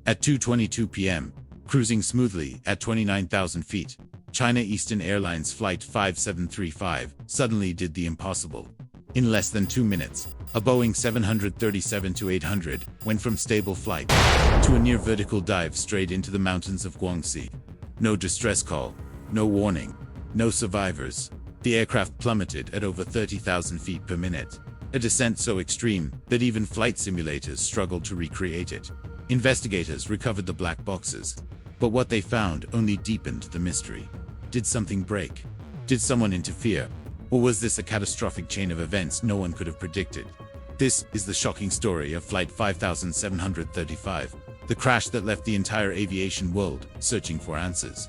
At 2:22 p.m., cruising smoothly at 29,000 feet, China Eastern Airlines Flight 5735 suddenly did the impossible. In less than 2 minutes, a Boeing 737-800 went from stable flight to a near vertical dive straight into the mountains of Guangxi. No distress call, no warning, no survivors. The aircraft plummeted at over 30,000 feet per minute, a descent so extreme that even flight simulators struggled to recreate it. Investigators recovered the black boxes, but what they found only deepened the mystery. Did something break? Did someone interfere? Or was this a catastrophic chain of events no one could have predicted? This is the shocking story of Flight 5735, the crash that left the entire aviation world searching for answers.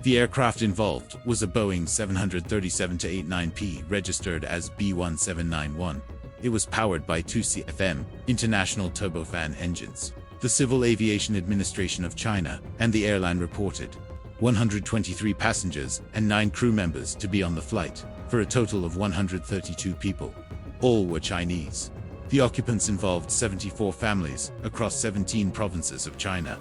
The aircraft involved was a Boeing 737-89P registered as B1791. It was powered by two CFM International turbofan engines. The Civil Aviation Administration of China and the airline reported 123 passengers and 9 crew members to be on the flight, for a total of 132 people. All were Chinese. The occupants involved 74 families across 17 provinces of China.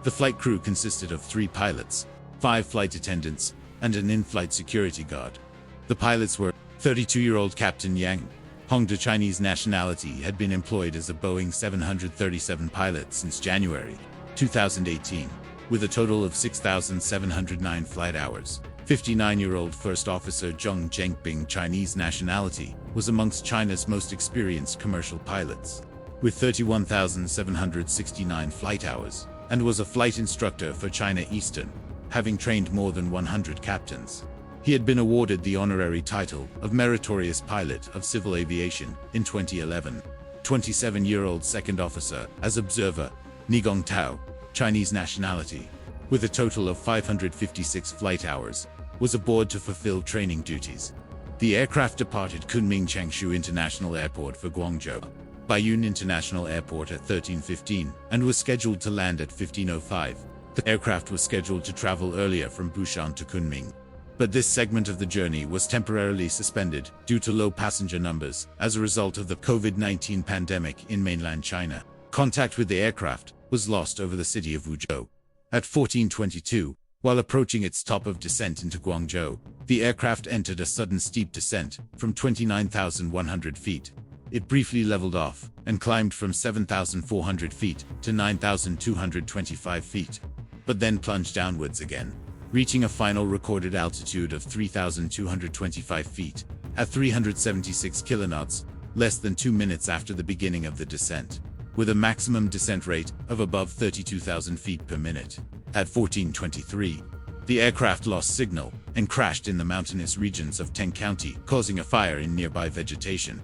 The flight crew consisted of 3 pilots, 5 flight attendants, and an in-flight security guard. The pilots were 32-year-old Captain Yang Hong, the Chinese nationality, had been employed as a Boeing 737 pilot since January 2018, with a total of 6,709 flight hours. 59-year-old First Officer Zheng Zhengbing, Chinese nationality, was amongst China's most experienced commercial pilots, with 31,769 flight hours, and was a flight instructor for China Eastern, having trained more than 100 captains. He had been awarded the honorary title of Meritorious Pilot of Civil Aviation in 2011. 27-year-old Second Officer as Observer Ni Gongtao, Chinese nationality, with a total of 556 flight hours, was aboard to fulfill training duties. The aircraft departed Kunming Changshu International Airport for Guangzhou Baiyun International Airport at 13:15 and was scheduled to land at 15:05. The aircraft was scheduled to travel earlier from Bushan to Kunming, but this segment of the journey was temporarily suspended due to low passenger numbers as a result of the COVID-19 pandemic in mainland China. Contact with the aircraft was lost over the city of Wuzhou. At 14:22, while approaching its top of descent into Guangzhou, the aircraft entered a sudden steep descent from 29,100 feet. It briefly leveled off and climbed from 7,400 feet to 9,225 feet, but then plunged downwards again, reaching a final recorded altitude of 3,225 feet at 376 kiloknots, less than 2 minutes after the beginning of the descent, with a maximum descent rate of above 32,000 feet per minute. At 14:23, the aircraft lost signal and crashed in the mountainous regions of Teng County, causing a fire in nearby vegetation.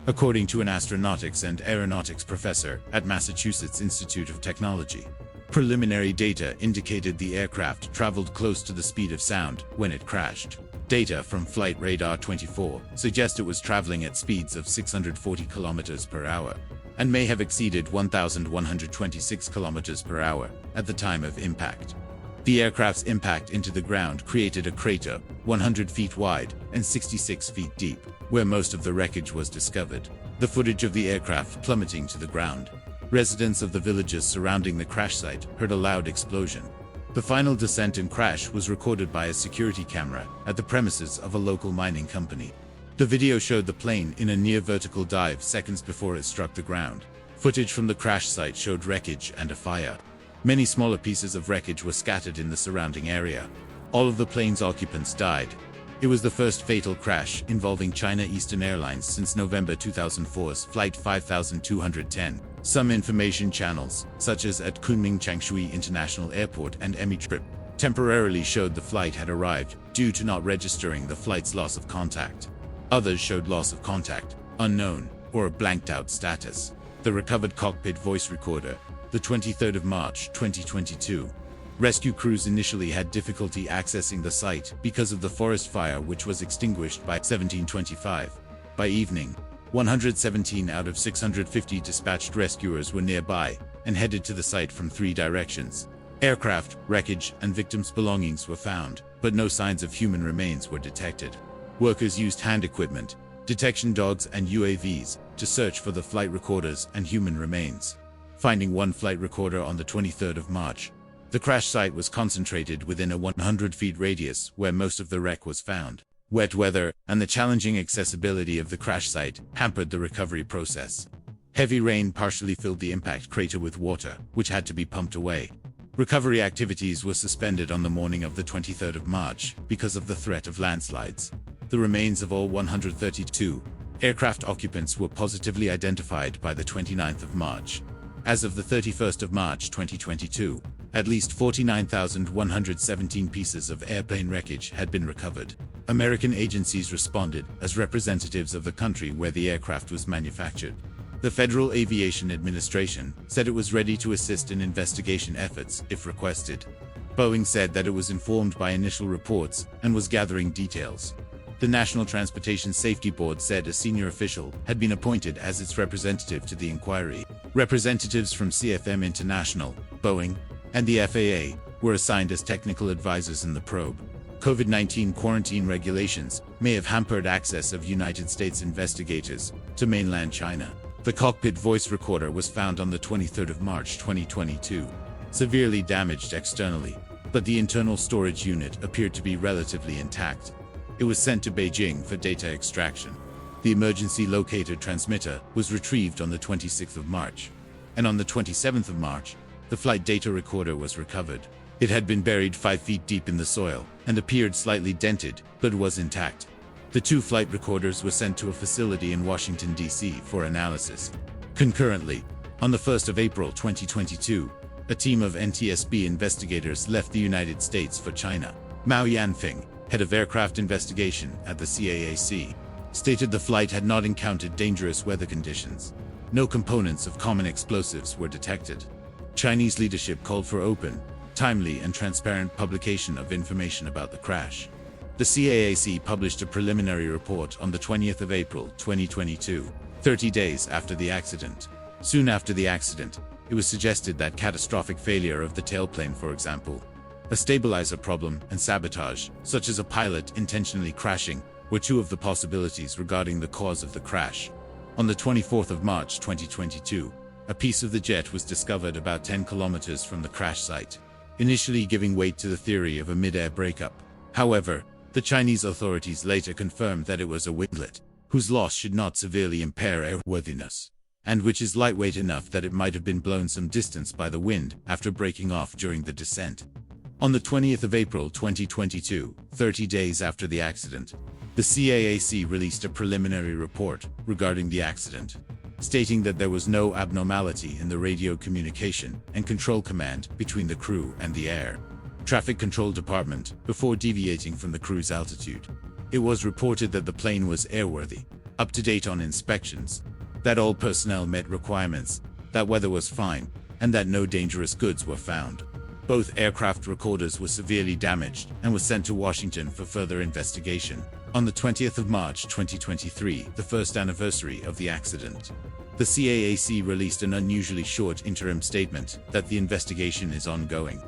According to an astronautics and aeronautics professor at Massachusetts Institute of Technology, preliminary data indicated the aircraft traveled close to the speed of sound when it crashed. Data from Flight Radar 24 suggest it was traveling at speeds of 640 kilometers per hour and may have exceeded 1,126 kilometers per hour at the time of impact. The aircraft's impact into the ground created a crater 100 feet wide and 66 feet deep, where most of the wreckage was discovered. The footage of the aircraft plummeting to the ground. Residents of the villages surrounding the crash site heard a loud explosion. The final descent and crash was recorded by a security camera at the premises of a local mining company. The video showed the plane in a near vertical dive seconds before it struck the ground. Footage from the crash site showed wreckage and a fire. Many smaller pieces of wreckage were scattered in the surrounding area. All of the plane's occupants died. It was the first fatal crash involving China Eastern Airlines since November 2004's Flight 5210. Some information channels, such as at Kunming Changshui International Airport and Emitrip, temporarily showed the flight had arrived due to not registering the flight's loss of contact. Others showed loss of contact, unknown, or a blanked-out status. The recovered cockpit voice recorder, the 23rd of March 2022. Rescue crews initially had difficulty accessing the site because of the forest fire, which was extinguished by 1725. By evening, 117 out of 650 dispatched rescuers were nearby and headed to the site from 3 directions. Aircraft, wreckage, and victims' belongings were found, but no signs of human remains were detected. Workers used hand equipment, detection dogs, and UAVs to search for the flight recorders and human remains. finding one flight recorder on the 23rd of March. The crash site was concentrated within a 100-feet radius where most of the wreck was found. Wet weather and the challenging accessibility of the crash site hampered the recovery process. Heavy rain partially filled the impact crater with water, which had to be pumped away. Recovery activities were suspended on the morning of the 23rd of March because of the threat of landslides. The remains of all 132 aircraft occupants were positively identified by the 29th of March. As of the 31st of March 2022, at least 49,117 pieces of airplane wreckage had been recovered. American agencies responded as representatives of the country where the aircraft was manufactured. The Federal Aviation Administration said it was ready to assist in investigation efforts if requested. Boeing said that it was informed by initial reports and was gathering details. The National Transportation Safety Board said a senior official had been appointed as its representative to the inquiry. Representatives from CFM International, Boeing, and the FAA were assigned as technical advisors in the probe. COVID-19 quarantine regulations may have hampered access of United States investigators to mainland China. The cockpit voice recorder was found on the 23rd of March 2022, severely damaged externally, but the internal storage unit appeared to be relatively intact. It was sent to Beijing for data extraction. The emergency locator transmitter was retrieved on the 26th of March, and on the 27th of March, the flight data recorder was recovered. It had been buried 5 feet deep in the soil and appeared slightly dented, but was intact. The two flight recorders were sent to a facility in Washington, D.C. for analysis. Concurrently, on the 1st of April 2022, a team of NTSB investigators left the United States for China. Mao Yanfeng, head of aircraft investigation at the CAAC, stated the flight had not encountered dangerous weather conditions. No components of common explosives were detected. Chinese leadership called for open, timely and transparent publication of information about the crash. The CAAC published a preliminary report on the 20th of April 2022, 30 days after the accident. Soon after the accident, it was suggested that catastrophic failure of the tailplane, for example, a stabilizer problem and sabotage, such as a pilot intentionally crashing, were two of the possibilities regarding the cause of the crash. On the 24th of March 2022, a piece of the jet was discovered about 10 kilometers from the crash site, initially giving weight to the theory of a mid-air breakup. However, the Chinese authorities later confirmed that it was a winglet, whose loss should not severely impair airworthiness, and which is lightweight enough that it might have been blown some distance by the wind after breaking off during the descent. On the 20th of April 2022, 30 days after the accident, the CAAC released a preliminary report regarding the accident, stating that there was no abnormality in the radio communication and control command between the crew and the air traffic control department before deviating from the cruise altitude. It was reported that the plane was airworthy, up to date on inspections, that all personnel met requirements, that weather was fine, and that no dangerous goods were found. Both aircraft recorders were severely damaged and were sent to Washington for further investigation. On the 20th of March 2023, the first anniversary of the accident, the CAAC released an unusually short interim statement that the investigation is ongoing,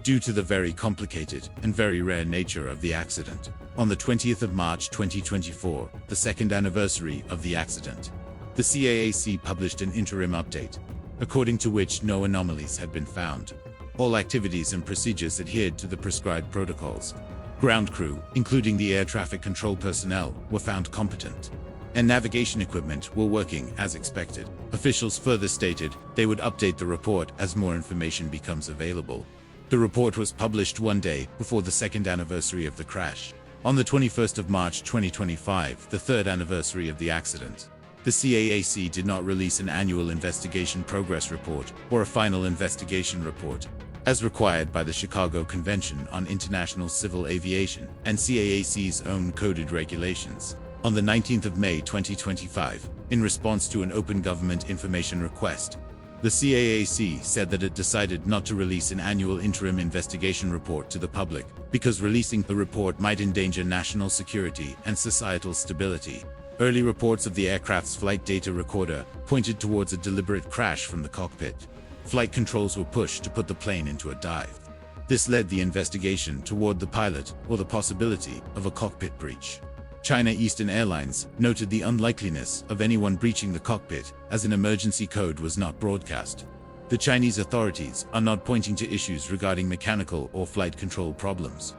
due to the very complicated and very rare nature of the accident. On the 20th of March 2024, the second anniversary of the accident, the CAAC published an interim update, according to which no anomalies had been found. All activities and procedures adhered to the prescribed protocols. Ground crew, including the air traffic control personnel, were found competent, and navigation equipment were working as expected. Officials further stated they would update the report as more information becomes available. The report was published one day before the second anniversary of the crash. On the 21st of March 2025, the third anniversary of the accident, the CAAC did not release an annual investigation progress report or a final investigation report, as required by the Chicago Convention on International Civil Aviation and CAAC's own coded regulations. On the 19th of May 2025, in response to an open government information request, the CAAC said that it decided not to release an annual interim investigation report to the public because releasing the report might endanger national security and societal stability. Early reports of the aircraft's flight data recorder pointed towards a deliberate crash from the cockpit. Flight controls were pushed to put the plane into a dive. This led the investigation toward the pilot or the possibility of a cockpit breach. China Eastern Airlines noted the unlikeliness of anyone breaching the cockpit, as an emergency code was not broadcast. The Chinese authorities are not pointing to issues regarding mechanical or flight control problems.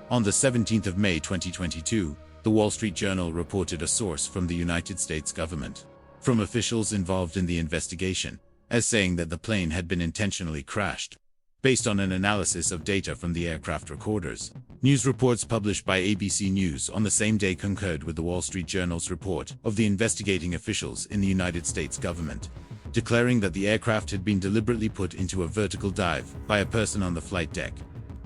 On the 17th of May 2022, the Wall Street Journal reported a source from the United States government, from officials involved in the investigation, as saying that the plane had been intentionally crashed, based on an analysis of data from the aircraft recorders. News reports published by ABC News on the same day concurred with the Wall Street Journal's report of the investigating officials in the United States government, declaring that the aircraft had been deliberately put into a vertical dive by a person on the flight deck,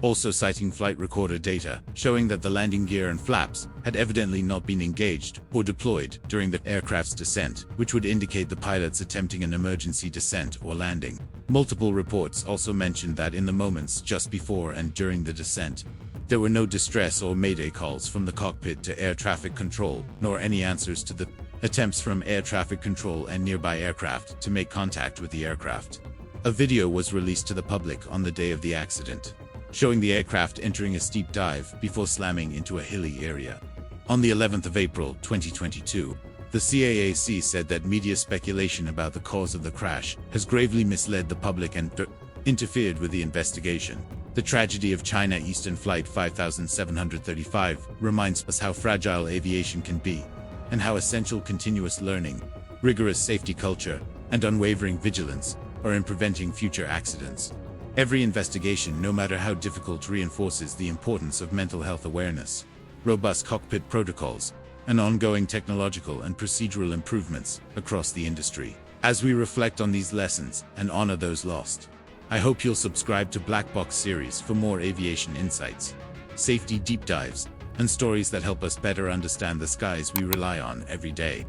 also citing flight recorder data showing that the landing gear and flaps had evidently not been engaged or deployed during the aircraft's descent, which would indicate the pilots attempting an emergency descent or landing. Multiple reports also mentioned that in the moments just before and during the descent, there were no distress or mayday calls from the cockpit to air traffic control, nor any answers to the attempts from air traffic control and nearby aircraft to make contact with the aircraft. A video was released to the public on the day of the accident, showing the aircraft entering a steep dive before slamming into a hilly area. On the 11th of April 2022, the CAAC said that media speculation about the cause of the crash has gravely misled the public and interfered with the investigation. The tragedy of China Eastern Flight 5735 reminds us how fragile aviation can be, and how essential continuous learning, rigorous safety culture, and unwavering vigilance are in preventing future accidents. Every investigation, no matter how difficult, reinforces the importance of mental health awareness, robust cockpit protocols, and ongoing technological and procedural improvements across the industry. As we reflect on these lessons and honor those lost, I hope you'll subscribe to Black Box series for more aviation insights, safety deep dives, and stories that help us better understand the skies we rely on every day.